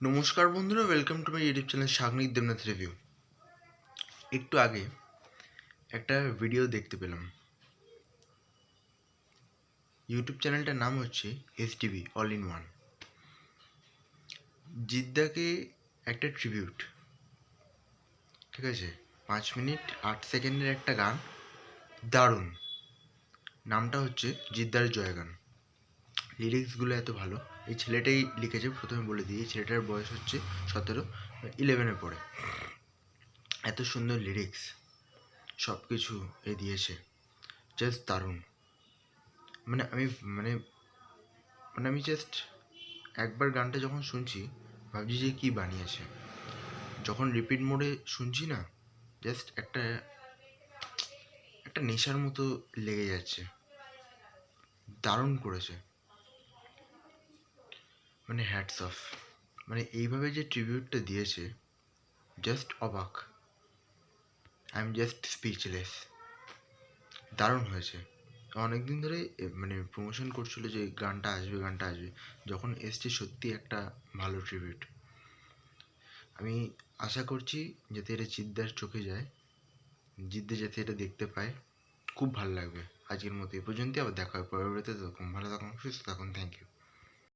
নমস্কার বন্ধুরা, welcome to my YouTube channel Sagnik Debnath review. একটু আগে একটা ভিডিও দেখতে পেলাম। ইউটিউব চ্যানেলটার নাম হচ্ছে এসটিভি অল ইন ওয়ান। জিদ্দাকে একটা ট্রিবিউট, ঠিক আছে, 5 মিনিট 8 সেকেন্ডের একটা গান, দারুণ। নামটা হচ্ছে জিদ্দার জয়গান। লিরিক্সগুলো এত ভালো। এই ছেলেটাই লিখেছে, প্রথমে বলে দিই, এই ছেলেটার বয়স হচ্ছে 11 পড়ে। এত সুন্দর লিরিক্স, সব কিছু এ দিয়েছে, জাস্ট দারুণ। মানে আমি মানে মানে আমি জাস্ট একবার গানটা যখন শুনছি ভাবছি যে কী বানিয়েছে। যখন রিপিট মোডে শুনছি না, জাস্ট একটা একটা নেশার মতো লেগে যাচ্ছে। দারুণ করেছে, মানে হ্যাটস অফ। মানে এইভাবে যে ট্রিবিউটটা দিয়েছে, জাস্ট অবাক। I am just speechless. দারুণ হয়েছে। অনেকদিন ধরে মানে প্রমোশন করছিল যে গানটা আসবে গানটা আসবে, যখন এসছে সত্যি একটা ভালো ট্রিবিউট। আমি আশা করছি যাতে এটা জিদ্দার চোখে যায়, জিদ্দা যাতে এটা দেখতে পায়। খুব ভালো লাগবে। আজকের মতো এই পর্যন্তই, আবার দেখা হবে পরবর্তীতে। তখন ভালো থাকুন, সুস্থ থাকুন। Thank you.